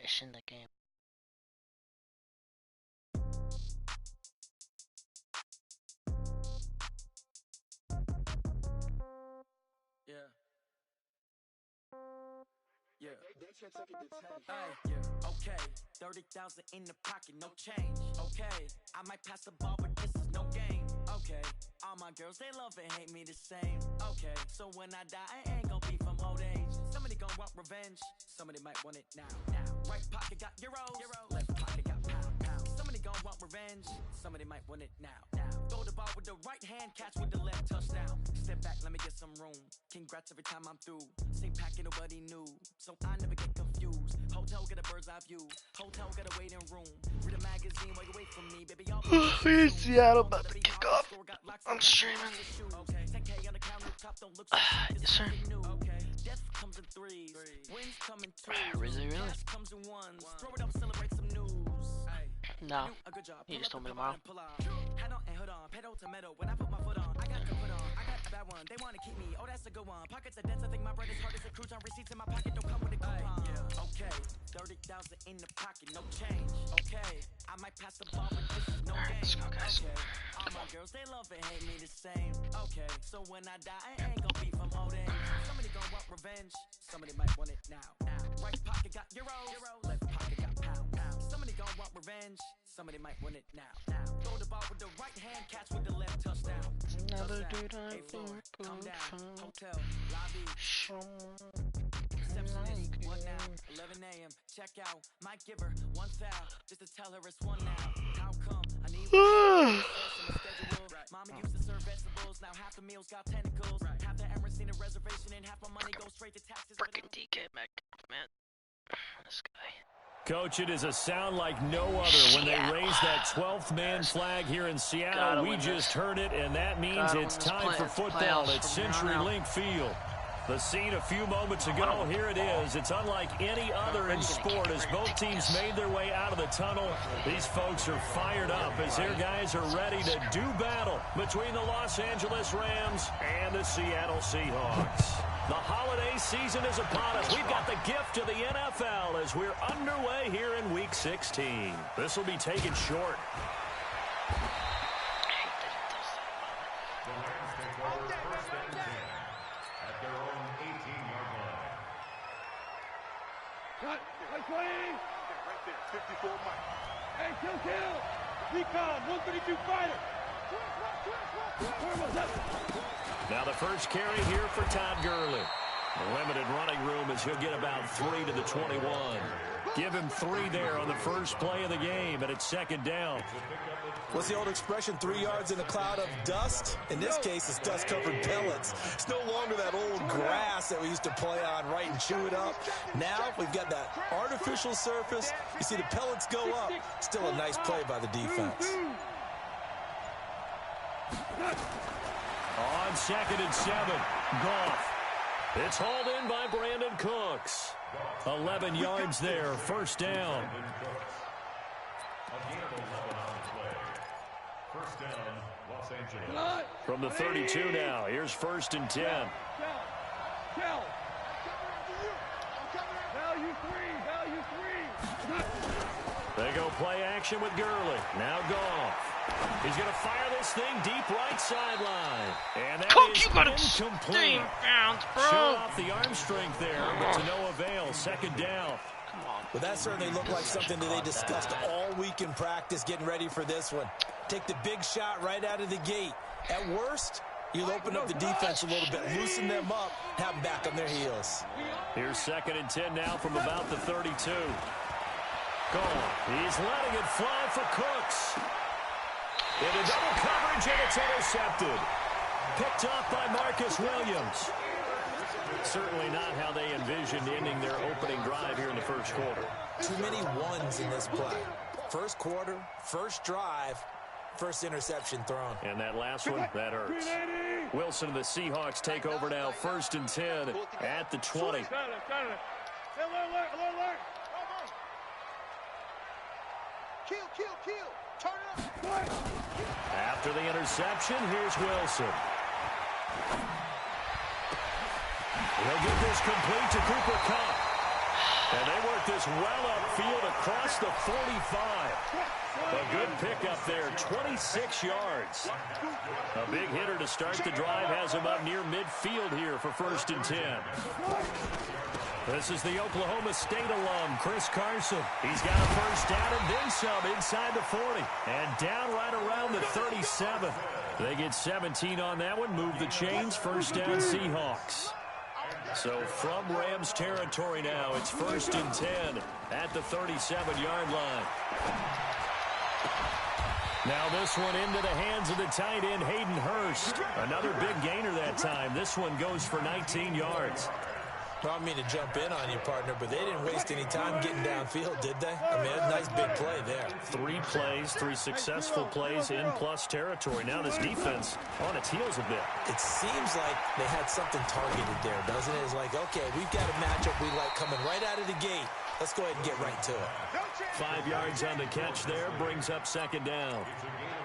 It's in the game. Yeah. Yeah. Hey, yeah. Okay. 30,000 in the pocket, no change. Okay. I might pass the ball, but this is no game. Okay. All my girls, they love and hate me the same. Okay. So when I die, I ain't gon' be from old age. Somebody gon' want revenge. Somebody might want it now. Right pocket got euros. Left pocket got pound. Somebody gon' want revenge. Somebody might want it now. Throw the ball with the right hand, catch with the left, touchdown. Step back, let me get some room. Congrats every time I'm through. Same packet, nobody knew. So I never get confused. Hotel get a bird's eye view. Hotel get a waiting room. Read a magazine while you wait for me, baby. We're in Seattle, about to kick off. I'm streaming. Yes, sir. Death comes in threes. Wins come in twos. Really? Death comes in ones. Throw it up, celebrate some news. No. You just told me tomorrow. Head on and hood on, pedal to metal. When I put my foot on, I got to put on. I got a bad one. They want to keep me. Oh, that's a good one. Pockets are dense. I think my bread is hard as a crouton. Receipts in my pocket don't come with a coupon. Okay, 30,000 in the pocket, no change. Okay, I might pass the ball, but this is no game. Let's go, guys. Okay, all my girls they love and hate me the same. Okay, so when I die, I ain't gon' be from old age. Somebody gon' want revenge. Somebody might want it now. Right pocket got euros. Left pocket got pound. Somebody gon' want revenge. Somebody might want it now. Throw the ball with the right hand, catch with the left, touchdown. Another dude I Come down, hotel, lobby. Receptionist, what now? 11 a.m. Check out. Might give her one foul just to tell her it's one now. How come? I need one schedule. Mama used to serve vegetables. Now half the meals got tentacles. Half the Emirates need a reservation and half my money goes straight to taxes. Freaking DK Mac, man. This guy. Coach, it is a sound like no other when they raise that 12th man flag here in Seattle. We just heard it, and that means it's time for football at CenturyLink Field. The scene a few moments ago, here it is. It's unlike any other in sport as both teams made their way out of the tunnel. These folks are fired up as their guys are ready to do battle between the Los Angeles Rams and the Seattle Seahawks. The holiday season is upon us. We've got the gift of the NFL as we're underway here in Week 16. This will be taken short. Right there, 54 Mike. Hey, kill. Recon, 132 fighter. Now the first carry here for Todd Gurley. Limited running room as he'll get about 3 to the 21. Give him 3 there on the first play of the game, and it's second down. What's the old expression, 3 yards in a cloud of dust? In this case, it's dust-covered pellets. It's no longer that old grass that we used to play on, right, and chew it up. Now we've got that artificial surface. You see the pellets go up. Still a nice play by the defense. On 2nd and 7, Goff. It's hauled in by Brandon Cooks. 11 yards there, first down. First down, Los Angeles. From the 32 now, here's 1st and 10. Cal. Value three. They go play action with Gurley. Now Goff. He's going to fire this thing deep right sideline. And that Coach, is you got incomplete. pounds, bro. Showed off the arm strength there, but to no avail. Second down. Come on. But that certainly looked like something that they discussed all week in practice, getting ready for this one. Take the big shot right out of the gate. At worst, you'll open up the defense a little bit, loosen them up, have them back on their heels. Here's 2nd and 10 now from about the 32. Goff. He's letting it fly for Cooks. Into double coverage, and it's intercepted. Picked off by Marcus Williams. Certainly not how they envisioned ending their opening drive here in the first quarter. Too many ones in this play. First quarter, first drive, first interception thrown. And that last one, that hurts. Wilson and the Seahawks take over now, 1st and 10 at the 20. Alert. Kill. Turn it up. After the interception, here's Wilson. He'll get this complete to Cooper Kupp. And they work this well upfield across the 45. A good pickup there, 26 yards. A big hitter to start the drive has him up near midfield here for 1st and 10. This is the Oklahoma State alum, Chris Carson. He's got a first down and then some inside the 40. And down right around the 37. They get 17 on that one, move the chains, first down Seahawks. So from Rams territory now, it's 1st and 10 at the 37-yard line. Now this one into the hands of the tight end, Hayden Hurst. Another big gainer that time. This one goes for 19 yards. I don't mean to jump in on you, partner, but they didn't waste any time getting downfield, did they? I mean, a nice big play there. 3 plays, 3 successful plays in plus territory. Now this defense on its heels a bit. It seems like they had something targeted there, doesn't it? It's like, okay, we've got a matchup we like coming right out of the gate. Let's go ahead and get right to it. 5 yards on the catch there, brings up 2nd down.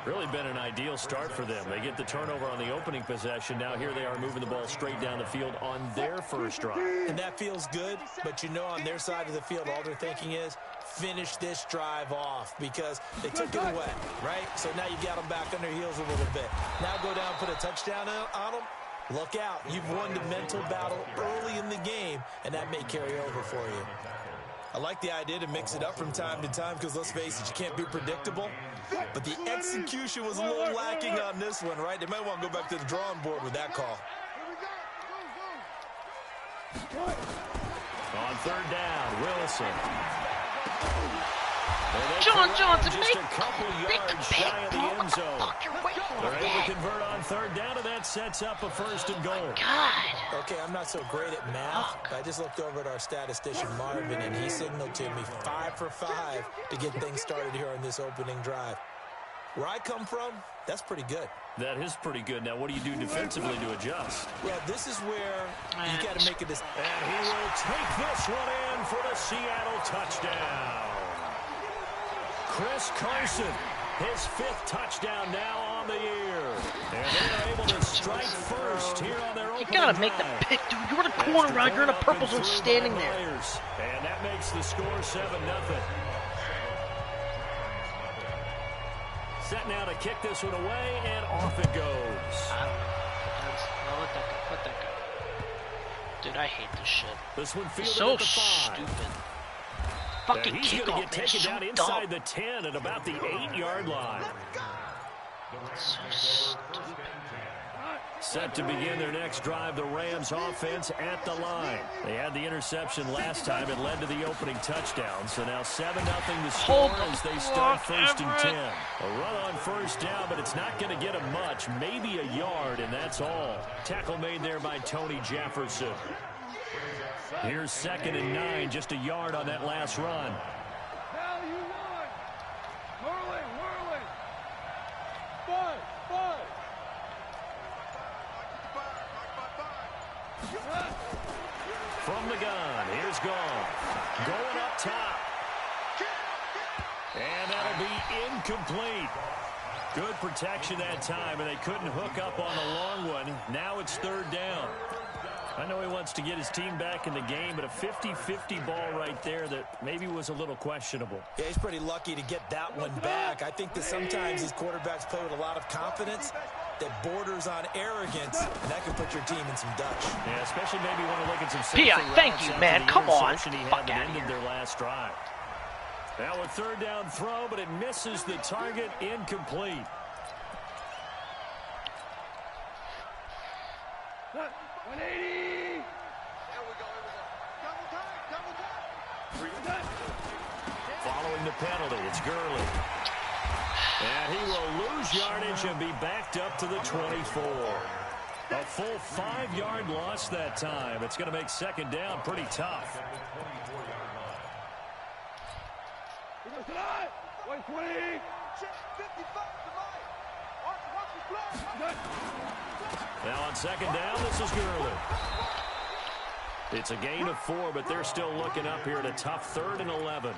Really been an ideal start for them. They get the turnover on the opening possession. Now here they are moving the ball straight down the field on their first drive. And that feels good, but you know on their side of the field, all they're thinking is finish this drive off because they took it away, right? So now you got them back on their heels a little bit. Now go down and put a touchdown on them. Look out. You've won the mental battle early in the game, and that may carry over for you. I like the idea to mix it up from time to time because, let's face it, you can't be predictable. But the execution was a little lacking on this one, right? They might want to go back to the drawing board with that call. On 3rd down, Wilson. John Johnson, just a couple yards shy of the end zone. They're able to convert on 3rd down, and that sets up a 1st and goal. God. Okay, I'm not so great at math. I just looked over at our statistician, Marvin, and he signaled to me 5 for 5 to get things started here on this opening drive. Where I come from, that's pretty good. That is pretty good. Now, what do you do defensively to adjust? Well, this is where you got to make a decision. And he will take this one in for the Seattle touchdown. Chris Carson, his 5th touchdown now on the year. And they're able to strike first here on their opening You gotta make the pick, dude. You're in a corner route. You're in a purple zone standing there. And that makes the score 7-0. Set now to kick this one away, and off it goes. Well, let that go. Dude, I hate this shit. This one It's fielded so at the 5. stupid. Fucking He's going to kickoff, get man. taken So down dumb. inside the 10 at about the 8-yard line. So stupid. Set to begin their next drive, the Rams offense at the line. They had the interception last time. It led to the opening touchdown. So now 7-0 the score as they start 1st and 10. A run on 1st down, but it's not going to get them much. Maybe a yard, and that's all. Tackle made there by Tony Jefferson. Here's 2nd and 9, just a yard on that last run. Now you won. Whirling. 5. From the gun, here's Goff. Going up top. And that'll be incomplete. Good protection that time, and they couldn't hook up on the long one. Now it's 3rd down. I know he wants to get his team back in the game, but a 50-50 ball right there that maybe was a little questionable. Yeah, he's pretty lucky to get that one back. I think that sometimes these quarterbacks play with a lot of confidence that borders on arrogance, and that can put your team in some Dutch. Yeah, especially maybe when you look at some P.I., thank you, man. Come on. He Fuck had out ended here. their last drive. Now a 3rd down throw, but it misses the target, incomplete. 180. Following the penalty, it's Gurley. And he will lose yardage and be backed up to the 24. A full 5-yard loss that time. It's going to make 2nd down pretty tough. 120. Now on 2nd down, this is Gurley. It's a gain of 4, but they're still looking up here at a tough 3rd and 11.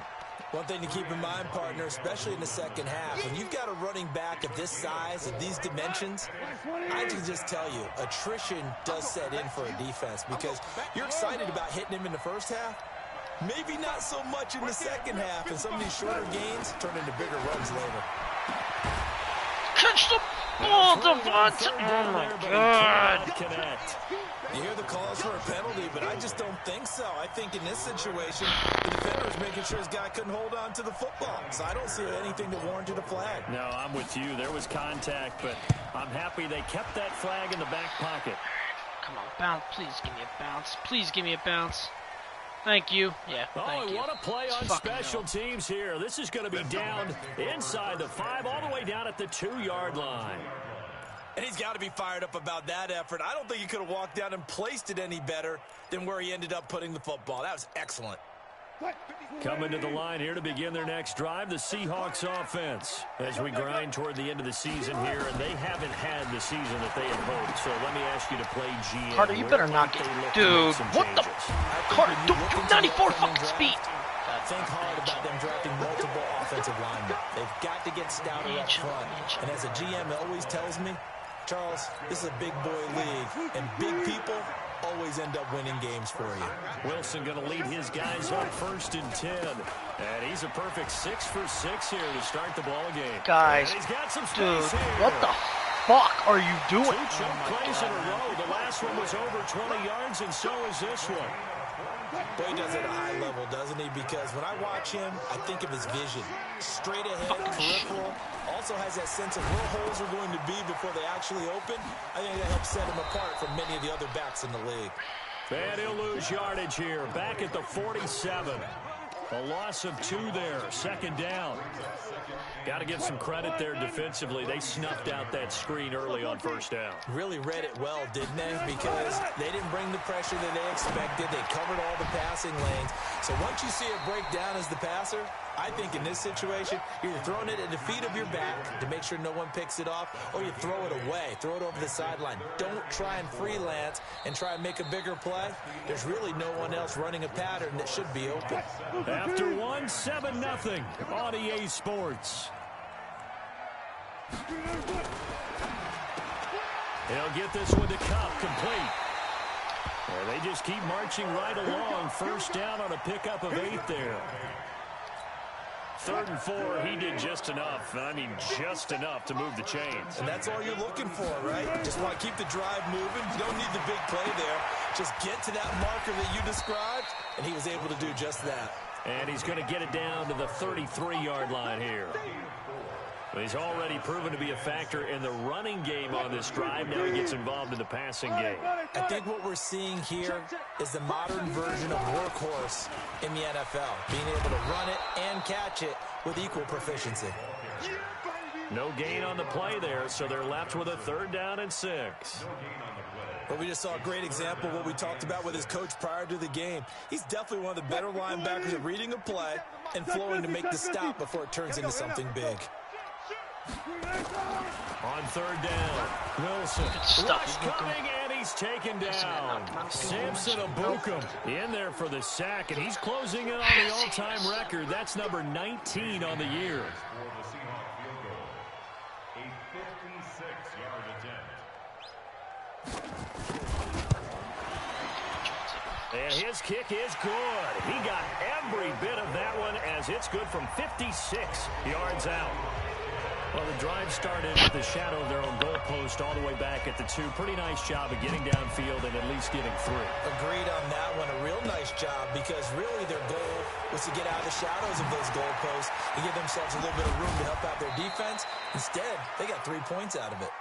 One thing to keep in mind, partner, especially in the second half, when you've got a running back of this size, of these dimensions, I can just tell you, attrition does set in for a defense because you're excited about hitting him in the first half, Maybe not so much in the second half, and some of these shorter gains turn into bigger runs later. Catch the ball, Devontae! Oh my God! You hear the calls for a penalty, but I just don't think so. I think in this situation, the defender was making sure his guy couldn't hold on to the football. So I don't see anything that warranted a flag. No, I'm with you. There was contact, but I'm happy they kept that flag in the back pocket. Come on, bounce. Please give me a bounce. Please give me a bounce. Thank you. Yeah, thank you. What a play on special teams here. This is going to be down inside the 5, all the way down at the 2-yard line. And he's got to be fired up about that effort. I don't think he could have walked down and placed it any better than where he ended up putting the football. That was excellent. Coming to the line here to begin their next drive, the Seahawks offense. As we grind toward the end of the season here, and they haven't had the season that they had hoped. So let me ask you to play GM. Carter, you better not get... Dude, what the... Carter, 94 fucking speed. Think hard about them drafting multiple offensive linemen. They've got to get stouter up front. And as a GM always tells me, Charles, this is a big boy league, and big people always end up winning games for you. Wilson going to lead his guys up 1st and 10. And he's a perfect 6 for 6 here to start the ball game. Guys, he's got some dude, space here. what the fuck are you doing? 2 choke plays in a row. The last one was over 20 yards, and so is this one. Boy, he does it at a high level, doesn't he? Because when I watch him, I think of his vision. Straight ahead, peripheral. Also has that sense of where holes are going to be before they actually open. I think that helps set him apart from many of the other backs in the league. And he'll lose yardage here. Back at the 47. A loss of 2 there. 2nd down. Got to give some credit there defensively. They snuffed out that screen early on 1st down. Really read it well, didn't they? Because they didn't bring the pressure that they expected. They covered all the passing lanes. So once you see it break down as the passer, I think in this situation, you're throwing it at the feet of your back to make sure no one picks it off, or you throw it away. Throw it over the sideline. Don't try and freelance and try and make a bigger play. There's really no one else running a pattern that should be open. After 1, 7-0 on EA Sports. He'll get this one to Cup, complete. And they just keep marching right along. 1st down on a pickup of 8 there. 3rd and 4, he did just enough. I mean, just enough to move the chains. And that's all you're looking for, right? Just want to keep the drive moving. You don't need the big play there. Just get to that marker that you described, and he was able to do just that. And he's going to get it down to the 33-yard line here. He's already proven to be a factor in the running game on this drive. Now he gets involved in the passing game. I think what we're seeing here is the modern version of workhorse in the NFL. Being able to run it and catch it with equal proficiency. No gain on the play there, so they're left with a 3rd down and 6. But we just saw a great example of what we talked about with his coach prior to the game. He's definitely one of the better linebackers at reading a play and flowing to make the stop before it turns into something big. On 3rd down, Wilson. Rush coming, and he's taken down. Samson Abukum in there for the sack, and he's closing in on the all-time record. That's number 19 on the year. And his kick is good. He got every bit of that one as it's good from 56 yards out. Well, the drive started with the shadow of their own goalpost all the way back at the 2. Pretty nice job of getting downfield and at least getting through. Agreed on that one. A real nice job because really their goal was to get out of the shadows of those goalposts and give themselves a little bit of room to help out their defense. Instead, they got 3 points out of it.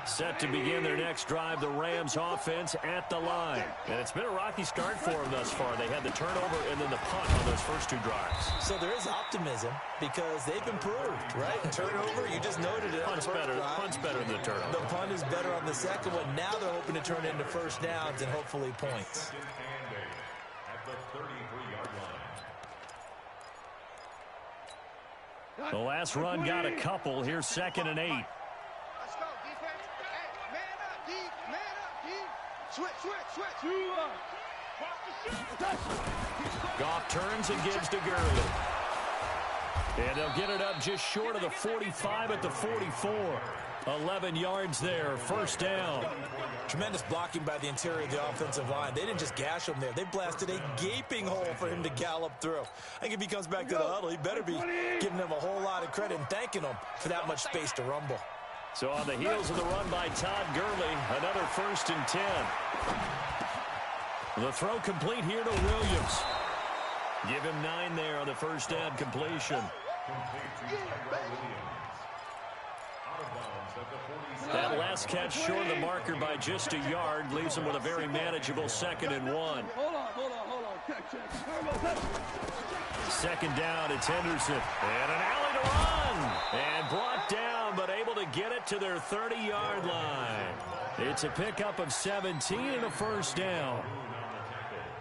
Set to begin their next drive, the Rams offense at the line. And it's been a rocky start for them thus far. They had the turnover and then the punt on those first 2 drives. So there is optimism because they've improved, right? Turnover, you just noted it. Punt's better than the turnover. The punt is better on the second one. Now they're hoping to turn it into 1st downs and hopefully points. The last run got a couple. Here's 2nd and 8. Goff turns and gives to Gurley. And they'll get it up just short of the 45 at the 44. 11 yards there, first down. Tremendous blocking by the interior of the offensive line. They didn't just gash him there. They blasted a gaping hole for him to gallop through. I think if he comes back to the huddle, he better be giving them a whole lot of credit and thanking them for that much space to rumble. So on the heels of the run by Todd Gurley, another 1st and 10. The throw complete here to Williams. Give him 9 there on the first down completion. That last catch short of the marker by just a yard leaves him with a very manageable 2nd and 1. Hold on. Check. 2nd down, it's Henderson. And an alley to run. And brought down, but able to get it to their 30-yard line. It's a pickup of 17 and a first down.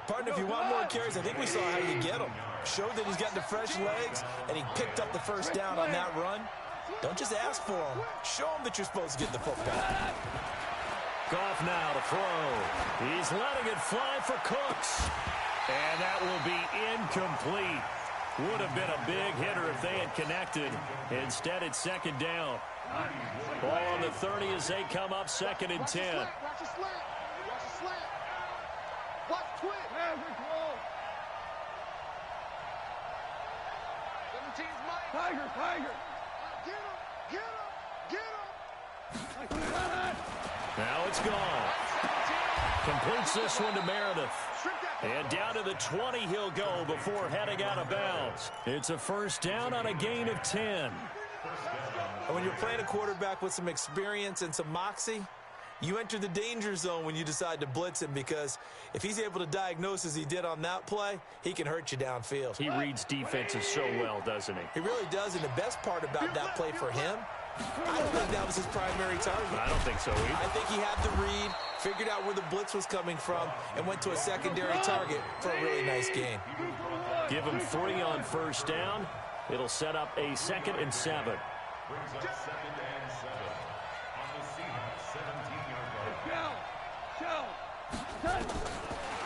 Partner, if you want more carries, I think we saw how you get them. Showed that he's got the fresh legs, and he picked up the first down on that run. Don't just ask for him. Show him that you're supposed to get the football. Goff now to throw. He's letting it fly for Cooks. And that will be incomplete. Would have been a big hitter if they had connected. Instead, it's 2nd down. Ball on the 30 as they come up 2nd and 10. Watch the slant. Watch the slant. Watch twitch. 17's Mike. Tiger. Get him. Now it's gone. Completes this one to Meredith. And down to the 20 he'll go before heading out of bounds. It's a first down on a gain of 10. And when you're playing a quarterback with some experience and some moxie, you enter the danger zone when you decide to blitz him, because if he's able to diagnose as he did on that play, he can hurt you downfield. He reads defenses so well, doesn't he? He really does, and the best part about that play for him, I don't think that was his primary target. I don't think so either. I think he had the read, figured out where the blitz was coming from, and went to a secondary target for a really nice gain. Give him 3 on first down. It'll set up a 2nd and 7.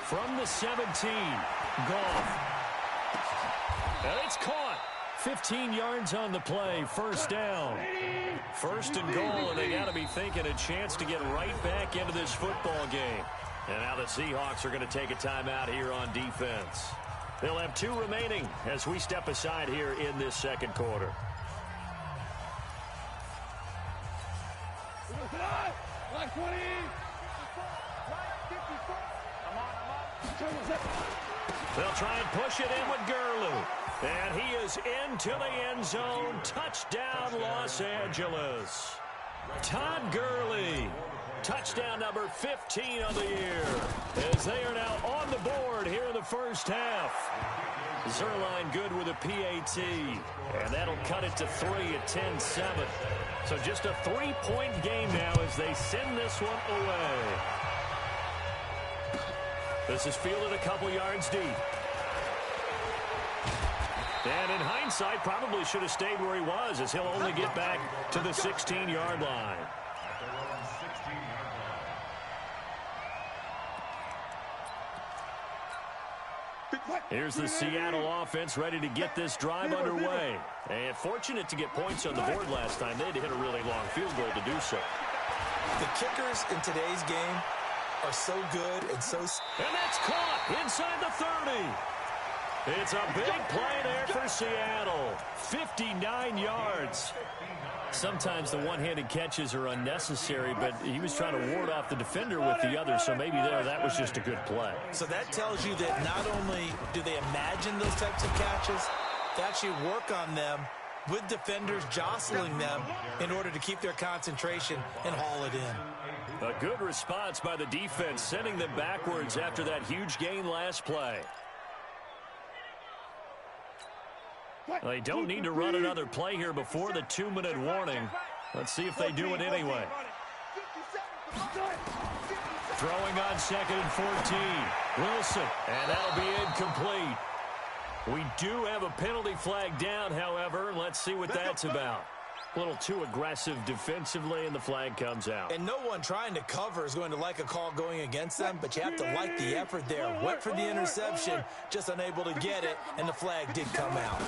From the 17, Goff. And it's caught. 15 yards on the play, first down. 1st and goal, and they got to be thinking a chance to get right back into this football game. And now the Seahawks are going to take a timeout here on defense. They'll have 2 remaining as we step aside here in this 2nd quarter. Like 20. They'll try and push it in with Gurley. And he is into the end zone. Touchdown, Los Angeles. Todd Gurley. Touchdown number 15 of the year. As they are now on the board here in the first half. Zerline good with a PAT. And that'll cut it to 3 at 10-7. So just a 3-point game now as they send this one away. This is fielded a couple yards deep. And in hindsight, probably should have stayed where he was, as he'll only get back to the 16-yard line. Here's the Seattle offense ready to get this drive underway. And fortunate to get points on the board last time. They had to hit a really long field goal to do so. The kickers in today's game are so good and so... And that's caught inside the 30. It's a big play there for Seattle. 59 yards. Sometimes the one-handed catches are unnecessary, but he was trying to ward off the defender with the other, so maybe that was just a good play. So that tells you that not only do they imagine those types of catches, they actually work on them with defenders jostling them in order to keep their concentration and haul it in. A good response by the defense, sending them backwards after that huge gain last play. They don't need to run another play here before the 2-minute warning. Let's see if they do it anyway. Throwing on 2nd and 14. Wilson, and that'll be incomplete. We do have a penalty flag down, however. Let's see what that's about. A little too aggressive defensively, and the flag comes out. And no one trying to cover is going to like a call going against them, but you have to like the effort there. Went for the interception, just unable to get it, and the flag did come out.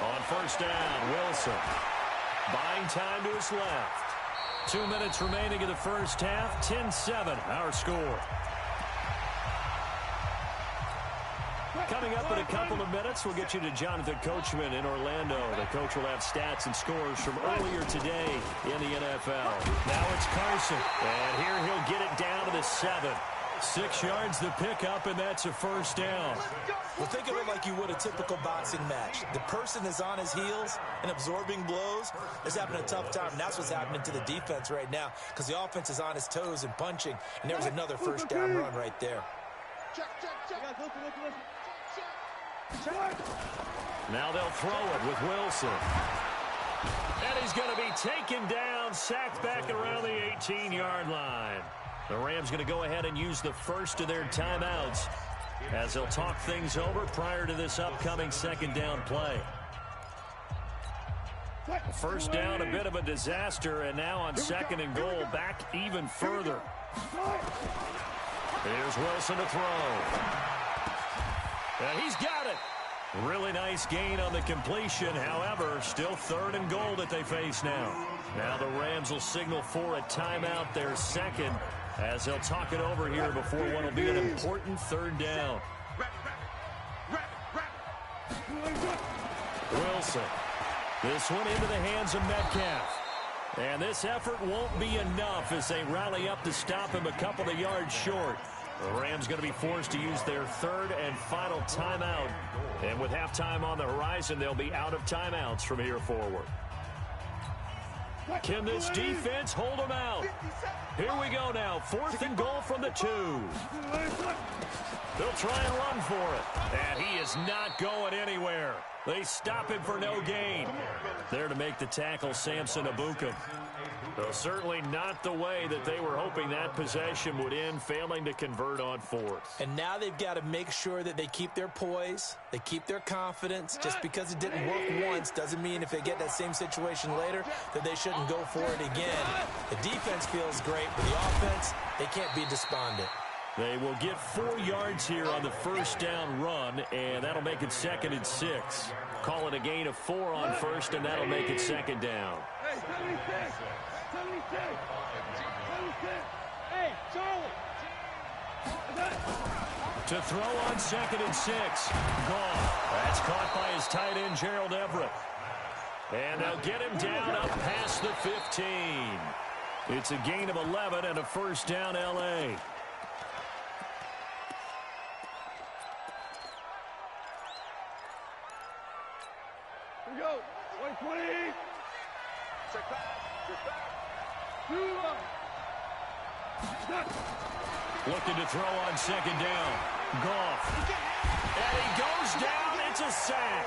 On first down, Wilson. Buying time to his left. 2 minutes remaining in the first half. 10-7, our score. Coming up in a couple of minutes, we'll get you to Jonathan Coachman in Orlando. The coach will have stats and scores from earlier today in the NFL. Now it's Carson, and here he'll get it down to the 7. 6 yards the pickup, and that's a first down. Well, think of it like you would a typical boxing match. The person is on his heels and absorbing blows is having a tough time, and that's what's happening to the defense right now because the offense is on his toes and punching, and there was another first down run right there. Now they'll throw it with Wilson. And he's going to be taken down, sacked back around the 18-yard line. The Rams going to go ahead and use the first of their timeouts as they'll talk things over prior to this upcoming second down play. First down, a bit of a disaster, and now on second and goal, back even further. Here's Wilson to throw. And he's got it. Really nice gain on the completion. However, still third and goal that they face now. Now the Rams will signal for a timeout, their second, as they'll talk it over here before what will be an important third down. Wilson. This one into the hands of Metcalf. And this effort won't be enough as they rally up to stop him a couple of yards short. The Rams going to be forced to use their third and final timeout. And with halftime on the horizon, they'll be out of timeouts from here forward. Can this defense hold them out? Here we go now. Fourth and goal from the 2. They'll try and run for it. And he is not going anywhere. They stop him for no gain. There to make the tackle, Samson Abukum. Though certainly not the way that they were hoping that possession would end, failing to convert on fourth. And now they've got to make sure that they keep their poise, they keep their confidence. Just because it didn't work once doesn't mean if they get that same situation later that they shouldn't go for it again. The defense feels great, but the offense, they can't be despondent. They will get 4 yards here on the first down run, and that'll make it second and 6. Call it a gain of 4 on first, and that'll make it second down. Hey, 76! 76! 76! Hey, Charlie! To throw on second and 6. Gone. That's caught by his tight end, Gerald Everett. And they'll get him down up past the 15. It's a gain of 11 and a first down, L.A. Here we go. 120. Check back. Check back. Looking to throw on second down. Goff. And he goes down. It's a sack.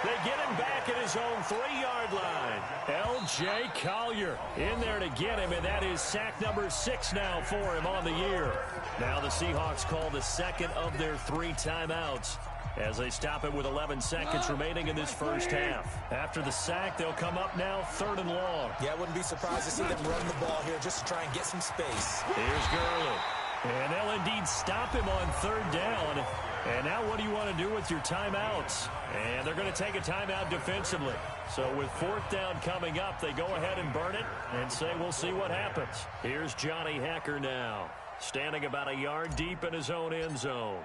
They get him back at his own 3-yard line. L.J. Collier in there to get him, and that is sack number 6 now for him on the year. Now the Seahawks call the second of their 3 timeouts as they stop it with 11 seconds remaining in this first half. After the sack, they'll come up now third and long. Yeah, I wouldn't be surprised to see them run the ball here just to try and get some space. Here's Gurley. And they'll indeed stop him on third down. And now what do you want to do with your timeouts? And they're going to take a timeout defensively. So with fourth down coming up, they go ahead and burn it and say we'll see what happens. Here's Johnny Hekker now, standing about a yard deep in his own end zone.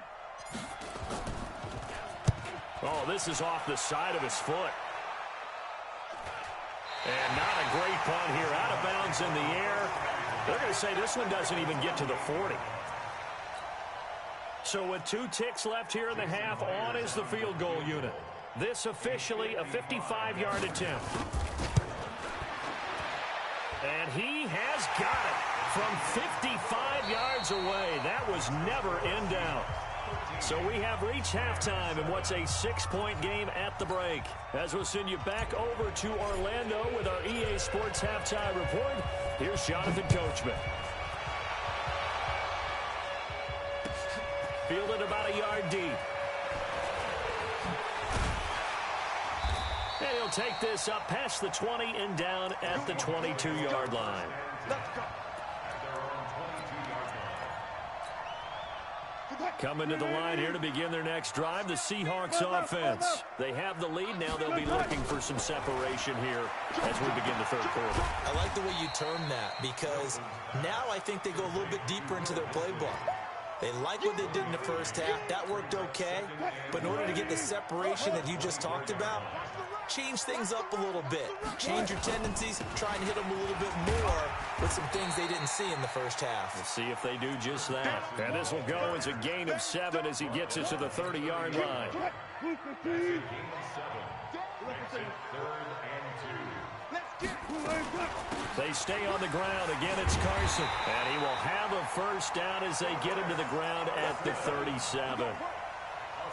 Oh, this is off the side of his foot. And not a great punt here. Out of bounds in the air. They're going to say this one doesn't even get to the 40. So with 2 ticks left here in the half, on is the field goal unit. This officially a 55-yard attempt. And he has got it from 55 yards away. That was never in doubt. So we have reached halftime in what's a 6-point game at the break. As we'll send you back over to Orlando with our EA Sports Halftime Report, here's Jonathan Coachman. Fielded about a yard deep. And he'll take this up past the 20 and down at the 22-yard line. Coming to the line here to begin their next drive, the Seahawks offense. They have the lead. Now they'll be looking for some separation here as we begin the third quarter. I like the way you term that, because now I think they go a little bit deeper into their playbook. They like what they did in the first half. That worked okay. But in order to get the separation that you just talked about, change things up a little bit. Change your tendencies. Try and hit them a little bit more with some things they didn't see in the first half. We'll see if they do just that. And this will go as a gain of 7 as he gets it to the 30-yard line. They stay on the ground. Again, it's Carson. And he will have a first down as they get him to the ground at the 37.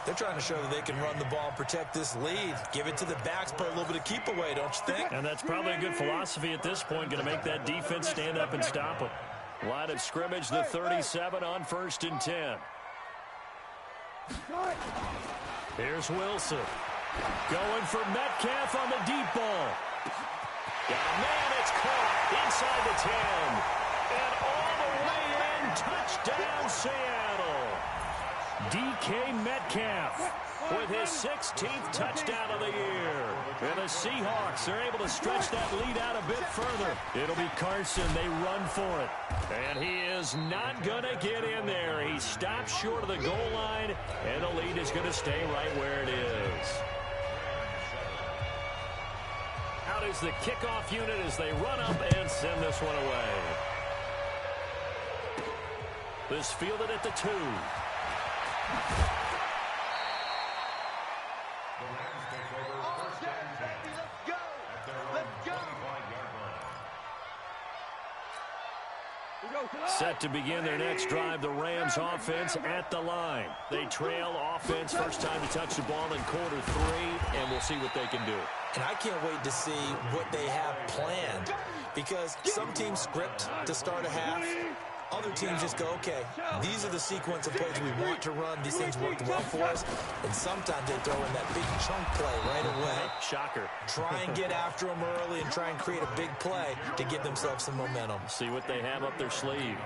They're trying to show that they can run the ball and protect this lead. Give it to the backs, play a little bit of keep away, don't you think? And that's probably a good philosophy at this point, going to make that defense stand up and stop them. Line of scrimmage, the 37 on 1st and 10. Here's Wilson. Going for Metcalf on the deep ball. Got a man, it's caught inside the 10. And all the way in, touchdown Seattle. DK Metcalf with his 16th touchdown of the year. And the Seahawks are able to stretch that lead out a bit further. It'll be Carson. They run for it. And he is not going to get in there. He stops short of the goal line, and the lead is going to stay right where it is. Out is the kickoff unit as they run up and send this one away. This fielded at the 2. Set to begin their next drive, the Rams offense at the line. They trail offense, first time to touch the ball in quarter 3, and we'll see what they can do. And I can't wait to see what they have planned, because some teams script to start a half. Other teams just go, okay, these are the sequence of plays we want to run. These things worked well for us. And sometimes they throw in that big chunk play right away. Shocker. Try and get after them early and try and create a big play to give themselves some momentum. See what they have up their sleeve.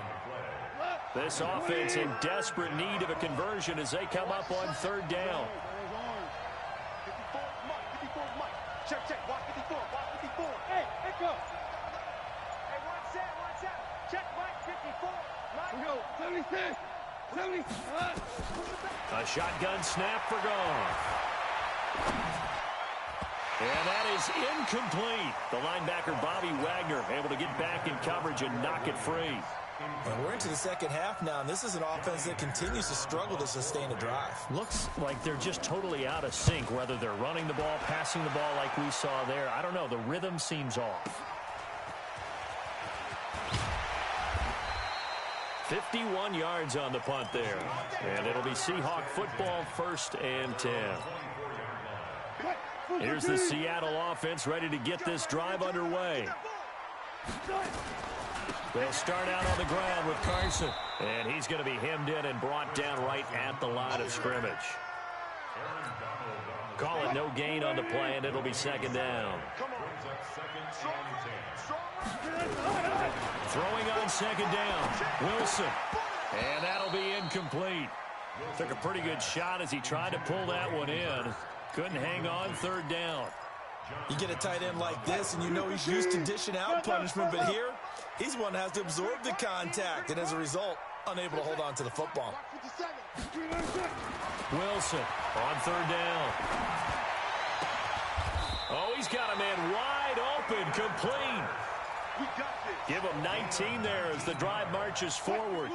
This offense in desperate need of a conversion as they come up on 3rd down. Check, check, watch 54, watch 54. Hey, go. Hey, one set. Check, Mike, 54. Mike. Go, 76, 70. A shotgun snap for Goff. And that is incomplete. The linebacker, Bobby Wagner, able to get back in coverage and knock it free. And we're into the second half now, and this is an offense that continues to struggle to sustain a drive. Looks like they're just totally out of sync, whether they're running the ball, passing the ball like we saw there. I don't know. The rhythm seems off. 51 yards on the punt there. And it'll be Seahawk football, 1st and 10. Here's the Seattle offense ready to get this drive underway. They'll start out on the ground with Carson. And he's going to be hemmed in and brought down right at the line of scrimmage. Call it no gain on the play, and it'll be 2nd down. Throwing on 2nd down, Wilson. And that'll be incomplete. Took a pretty good shot as he tried to pull that one in. Couldn't hang on 3rd down. You get a tight end like this, and you know he's used to dishing out punishment, but here, he's one that has to absorb the contact, and as a result, unable to hold on to the football. Wilson on 3rd down. Oh, he's got a man wide open, complete. Give him 19 there as the drive marches forward.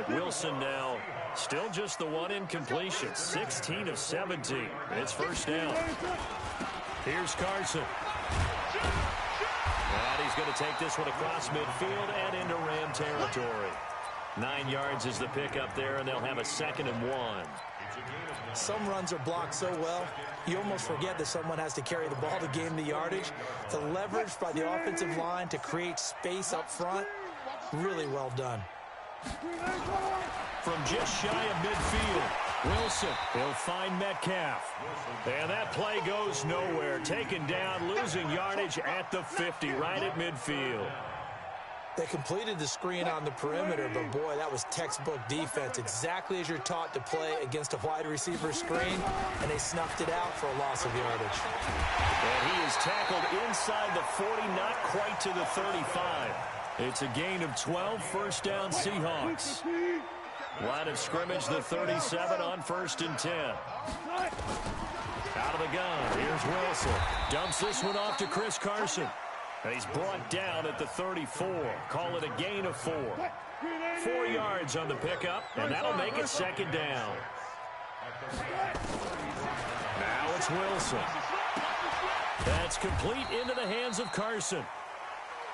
Wilson now still just the one incompletion, 16 of 17. It's 1st down. Here's Carson. And he's going to take this one across midfield and into Ram territory. 9 yards is the pickup there, and they'll have a 2nd and 1. Some runs are blocked so well, you almost forget that someone has to carry the ball to gain the yardage. The leverage by the offensive line to create space up front, really well done. From just shy of midfield, Wilson, he'll find Metcalf. And that play goes nowhere. Taken down, losing yardage at the 50, right at midfield. They completed the screen on the perimeter, but boy, that was textbook defense. Exactly as you're taught to play against a wide receiver screen, and they snuffed it out for a loss of yardage. And he is tackled inside the 40, not quite to the 35. It's a gain of 12, first down Seahawks. Line of scrimmage, the 37 on 1st and 10. Out of the gun, here's Wilson. Dumps this one off to Chris Carson. And he's brought down at the 34. Call it a gain of 4. 4 yards on the pickup, and that'll make it 2nd down. Now it's Wilson. That's complete into the hands of Carson.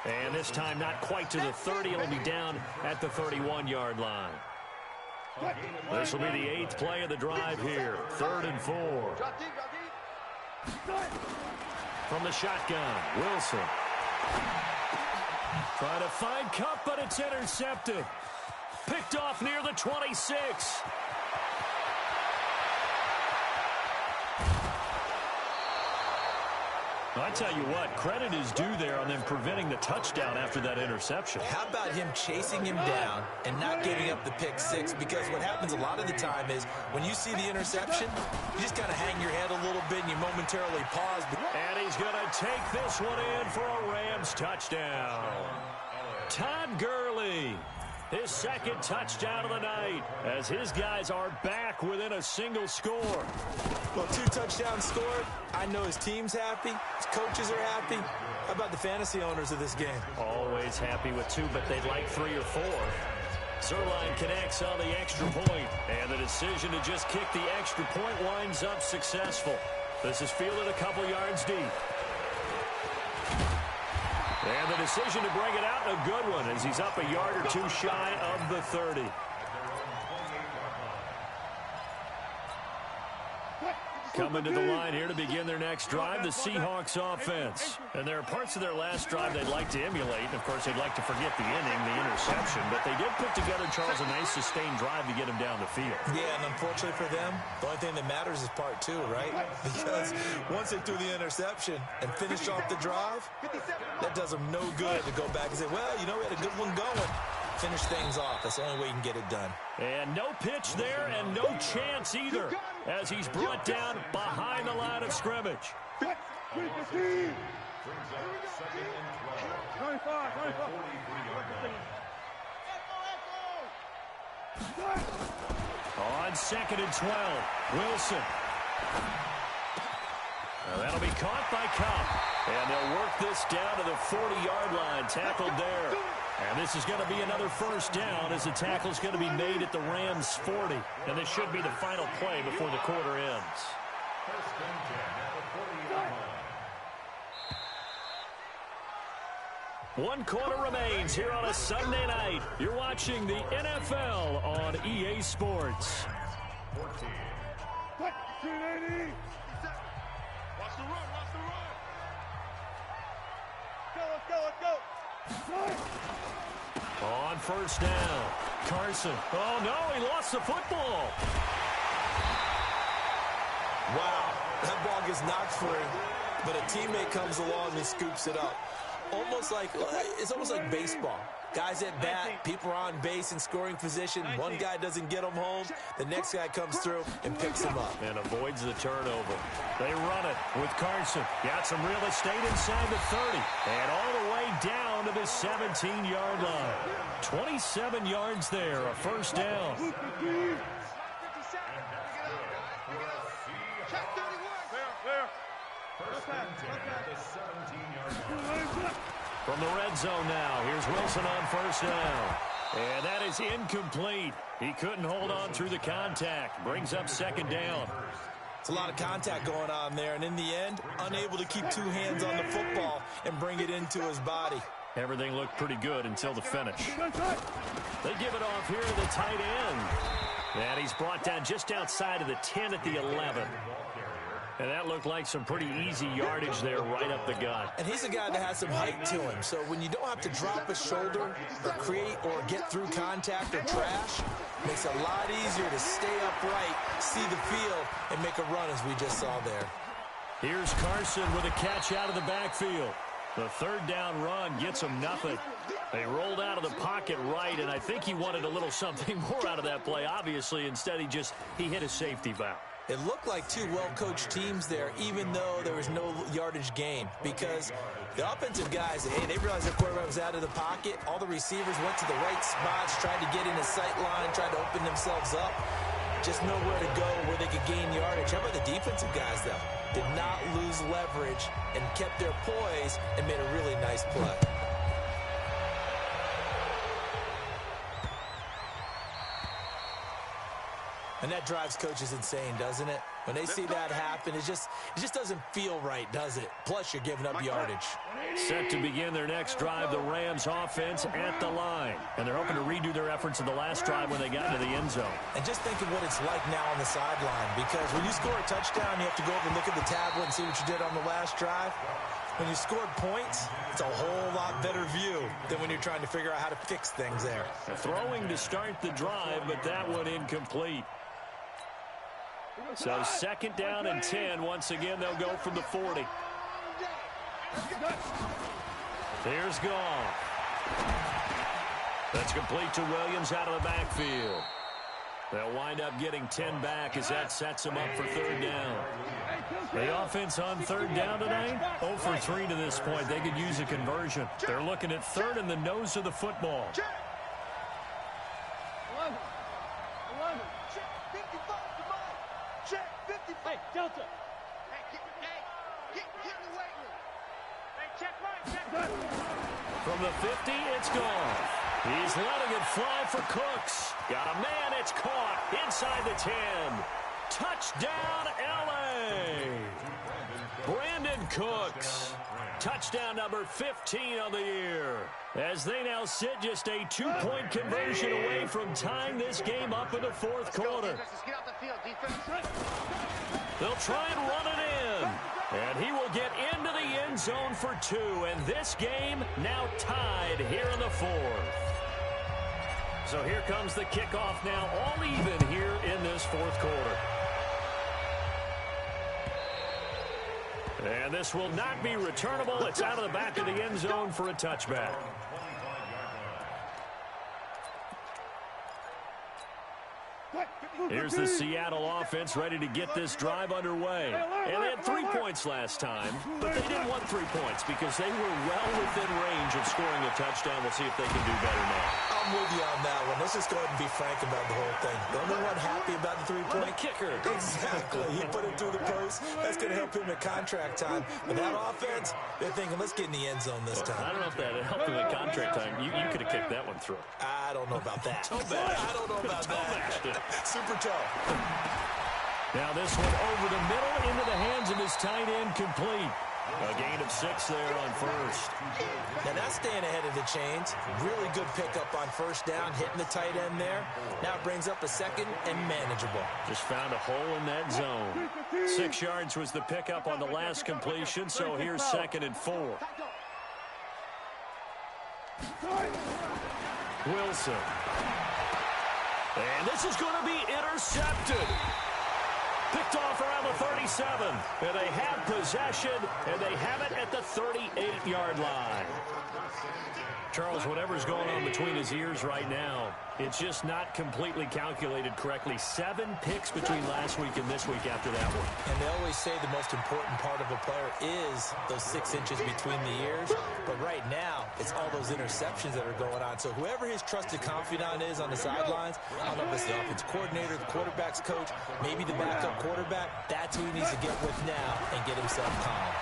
And this time not quite to the 30. It'll be down at the 31-yard line. This will be the 8th play of the drive here. 3rd and 4. From the shotgun, Wilson. Trying to find Cup, but it's intercepted. Picked off near the 26. I tell you what, credit is due there on them preventing the touchdown after that interception. How about him chasing him down and not giving up the pick 6? Because what happens a lot of the time is when you see the interception, you just kind of hang your head a little bit and you momentarily pause. And he's going to take this one in for a Rams touchdown. Todd Gurley, his 2nd touchdown of the night, as his guys are back within a single score. Well, 2 touchdowns scored. I know his team's happy. His coaches are happy. How about the fantasy owners of this game? Always happy with 2, but they'd like 3 or 4. Zerline connects on the extra point, and the decision to just kick the extra point winds up successful. This is fielded a couple yards deep. And the decision to bring it out, a good one, as he's up a yard or 2 shy of the 30. Coming to the line here to begin their next drive, the Seahawks offense. And there are parts of their last drive they'd like to emulate. Of course, they'd like to forget the inning, the interception. But they did put together, Charles, a nice sustained drive to get him down the field. Yeah, and unfortunately for them, the only thing that matters is part 2, right? Because once they threw the interception and finished off the drive, that does them no good to go back and say, well, you know, we had a good one going. Finish things off. That's the only way you can get it done. And no pitch there and no chance either as he's brought down behind the line of scrimmage. On 2nd and 12, Wilson. That'll be caught by Cup. And they'll work this down to the 40-yard line, tackled there. And this is going to be another first down as the tackle's going to be made at the Rams' 40. And this should be the final play before the quarter ends. One quarter remains here on a Sunday night. You're watching the NFL on EA Sports. Watch the run, watch the run. Let's go. On 1st down, Carson. Oh, no, he lost the football. Wow, that ball gets knocked free, but a teammate comes along and scoops it up. It's almost like baseball. Guys at bat, people are on base in scoring position. One guy doesn't get them home. The next guy comes through and picks him up. And avoids the turnover. They run it with Carson. Got some real estate inside the 30. And all the way down to the 17-yard line. 27 yards there, a first down. From the red zone now, here's Wilson on 1st down. And that is incomplete. He couldn't hold on through the contact. Brings up 2nd down. It's a lot of contact going on there, and in the end, unable to keep 2 hands on the football and bring it into his body. Everything looked pretty good until the finish. They give it off here to the tight end. And he's brought down just outside of the 10 at the 11. And that looked like some pretty easy yardage there right up the gut. And he's a guy that has some height to him. So when you don't have to drop a shoulder or create or get through contact or trash, it makes it a lot easier to stay upright, see the field, and make a run as we just saw there. Here's Carson with a catch out of the backfield. The third down run gets them nothing. They rolled out of the pocket right, and I think he wanted a little something more out of that play. Obviously, instead he hit a safety valve. It looked like two well-coached teams there, even though there was no yardage gain, because the offensive guys, hey, they realized their quarterback was out of the pocket. All the receivers went to the right spots, tried to get in his sight line, tried to open themselves up. Just nowhere to go where they could gain yardage. How about the defensive guys, though? Did not lose leverage and kept their poise and made a really nice play. And that drives coaches insane, doesn't it? When they see that happen, it just doesn't feel right, does it? Plus, you're giving up yardage. Set to begin their next drive, the Rams offense at the line. And they're hoping to redo their efforts in the last drive when they got into the end zone. And just think of what it's like now on the sideline, because when you score a touchdown, you have to go over and look at the tablet and see what you did on the last drive. When you scored points, it's a whole lot better view than when you're trying to figure out how to fix things there. Throwing to start the drive, but that one incomplete. So second down and 10. Once again, they'll go from the 40. Here's Goff. That's complete to Williams out of the backfield. They'll wind up getting 10 back as that sets them up for third down. The offense on third down tonight, 0 for 3 to this point. They could use a conversion. They're looking at third in the nose of the football. Hey, Delta. Hey, get in the weight room. Hey, check right. From the 50, it's gone. He's letting it fly for Cooks. Got a man, it's caught inside the 10. Touchdown, L.A. Brandon Cooks. Touchdown number 15 on the year. As they now sit just a 2-point conversion away from tying this game up in the fourth quarter. They'll try and run it in. And he will get into the end zone for 2. And this game now tied here in the fourth. So here comes the kickoff now, all even here in this fourth quarter. And this will not be returnable. It's out of the back of the end zone for a touchback. Here's the Seattle offense ready to get this drive underway. And they had 3 points last time, but they didn't want 3 points because they were well within range of scoring a touchdown. We'll see if they can do better now. I'm with you on that one. Let's just go ahead and be frank about the whole thing. The only one happy about the 3-point kicker. Exactly. He put it through the post. That's going to help him at contract time. But that offense, they're thinking, let's get in the end zone this time. I don't know if that helped him at contract time. You could have kicked that one through. I don't know about that. I don't know about that. Super toe. Now this one over the middle into the hands of his tight end, complete. A gain of 6 there on first. Now that's staying ahead of the chains. Really good pickup on first down, hitting the tight end there. Now it brings up a second and manageable. Just found a hole in that zone. 6 yards was the pickup on the last completion, so here's 2nd and 4. Wilson. And this is going to be intercepted. Picked off around the 37. And they have possession, and they have it at the 38-yard line. Charles, whatever's going on between his ears right now, it's just not completely calculated correctly. 7 picks between last week and this week after that one. And they always say the most important part of a player is those 6 inches between the ears. But right now, it's all those interceptions that are going on. So whoever his trusted confidant is on the sidelines, I don't know if it's the offense coordinator, the quarterback's coach, maybe the backup quarterback, that's who he needs to get with now and get himself calm.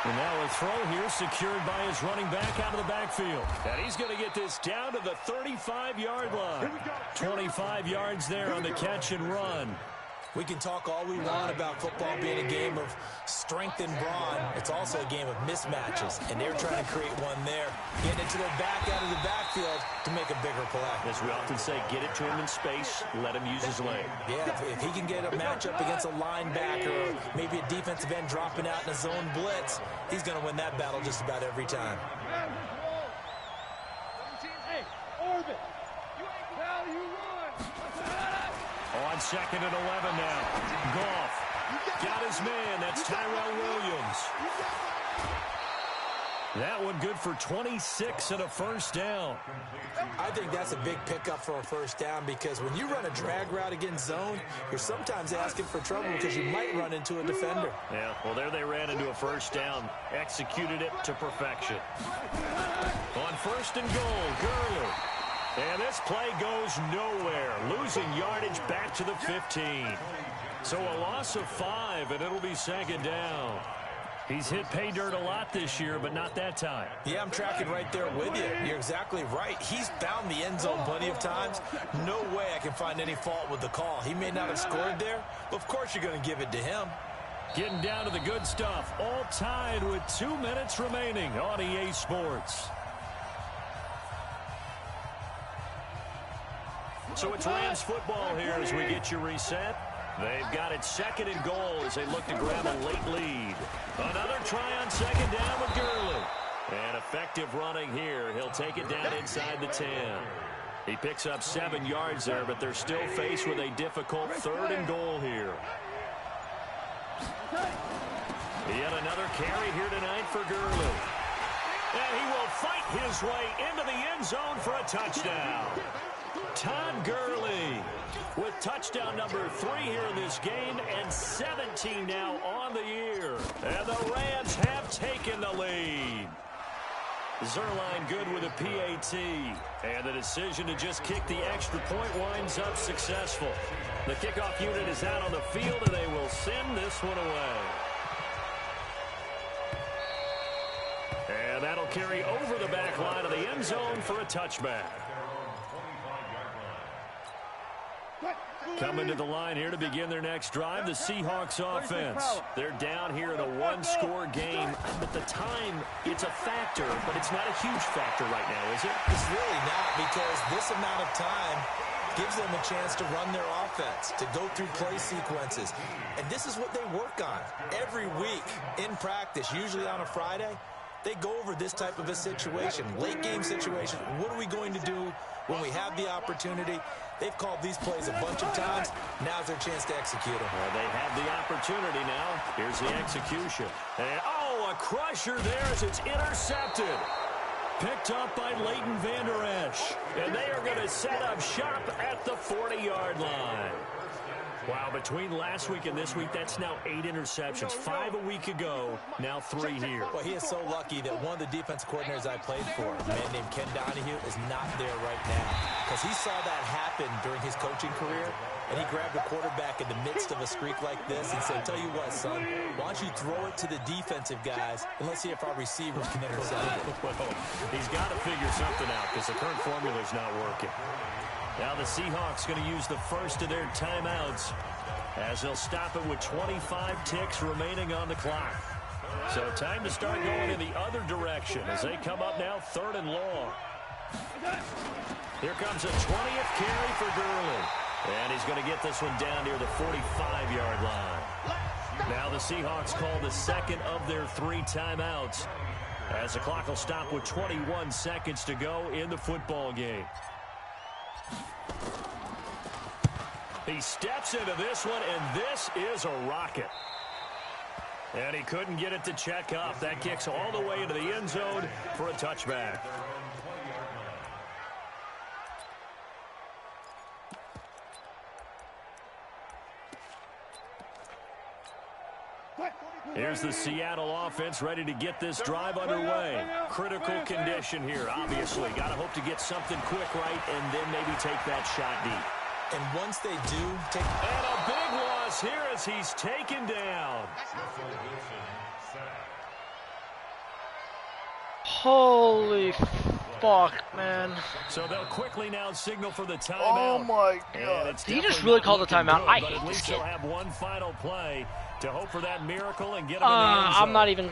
And now a throw here secured by his running back out of the backfield. And he's going to get this down to the 35-yard line. 25 yards there on the catch and run. We can talk all we want about football being a game of strength and brawn. It's also a game of mismatches, and they're trying to create one there. Getting it to their back out of the backfield to make a bigger play. As we often say, get it to him in space, let him use his leg. Yeah, if he can get a matchup against a linebacker or maybe a defensive end dropping out in a zone blitz, he's going to win that battle just about every time. Hey, Orbit, you ain't how you run. On 2nd and 11 now. Goff got his man. That's Tyrell Williams. That one good for 26 and a first down. I think that's a big pickup for a first down because when you run a drag route against zone, you're sometimes asking for trouble because you might run into a defender. Yeah, well, there they ran into a first down. Executed it to perfection. On first and goal, Gurley. And this play goes nowhere. Losing yardage back to the 15. So a loss of 5, and it'll be second down. He's hit pay dirt a lot this year, but not that time. Yeah, I'm tracking right there with you. You're exactly right. He's found the end zone plenty of times. No way I can find any fault with the call. He may not have scored there, but of course you're going to give it to him. Getting down to the good stuff. All tied with 2 minutes remaining on EA Sports. So it's Rams football here as we get you reset. They've got it second and goal as they look to grab a late lead. Another try on second down with Gurley. And effective running here. He'll take it down inside the 10. He picks up 7 yards there, but they're still faced with a difficult third and goal here. Yet another carry here tonight for Gurley. And he will fight his way into the end zone for a touchdown. Todd Gurley with touchdown number 3 here in this game and 17 now on the year. And the Rams have taken the lead. Zerline good with a PAT. And the decision to just kick the extra point winds up successful. The kickoff unit is out on the field, and they will send this one away. And that'll carry over the back line of the end zone for a touchback. Coming to the line here to begin their next drive, the Seahawks offense. They're down here in a one-score game. At the time, it's a factor, but it's not a huge factor right now, is it? It's really not, because this amount of time gives them a chance to run their offense, to go through play sequences. And this is what they work on every week in practice, usually on a Friday. They go over this type of a situation, late game situation. What are we going to do when we have the opportunity? They've called these plays a bunch of times. Now's their chance to execute them. Well, they have the opportunity now. Here's the execution. And, oh, a crusher there as it's intercepted. Picked up by Leighton Vander Esch. And they are going to set up shop at the 40-yard line. Wow, between last week and this week, that's now 8 interceptions. 5 a week ago, now 3 here. Well, he is so lucky that one of the defense coordinators I played for, a man named Ken Donahue, is not there right now. Because he saw that happen during his coaching career, and he grabbed a quarterback in the midst of a streak like this and said, tell you what, son, why don't you throw it to the defensive guys, and let's see if our receivers can intercept it. Well, he's got to figure something out because the current formula is not working. Now the Seahawks going to use the first of their timeouts as they'll stop it with 25 ticks remaining on the clock. So time to start going in the other direction as they come up now 3rd and long. Here comes a 20th carry for Gurley. And he's going to get this one down near the 45-yard line. Now the Seahawks call the second of their 3 timeouts as the clock will stop with 21 seconds to go in the football game. He steps into this one, and this is a rocket. And he couldn't get it to check up. That kicks all the way into the end zone for a touchback. Here's the Seattle offense ready to get this drive underway. Critical condition here, obviously. Got to hope to get something quick right and then maybe take that shot deep. And once they do take... And a big loss here as he's taken down. Holy fuck, man. So they'll quickly now signal for the timeout. Oh my god. Did he just really call the timeout? Good, I but hate at this least kid. they'll have one final play to hope for that miracle and get him in the end zone. I'm not even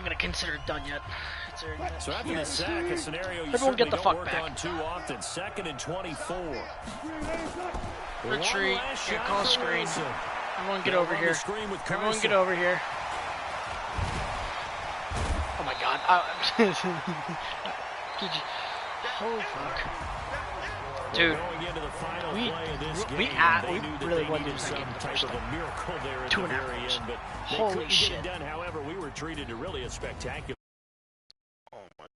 gonna consider it done yet. So after the sack, a scenario you Everyone get the don't fuck work back. on too often. 2nd and 24. Retreat. Get call screen. Everyone get over here. Everyone get over here. Oh my god. Oh fuck. Dude, we really wanted to lose that game in the first time. 2.5 hours. Holy shit. However, we were treated to really a spectacular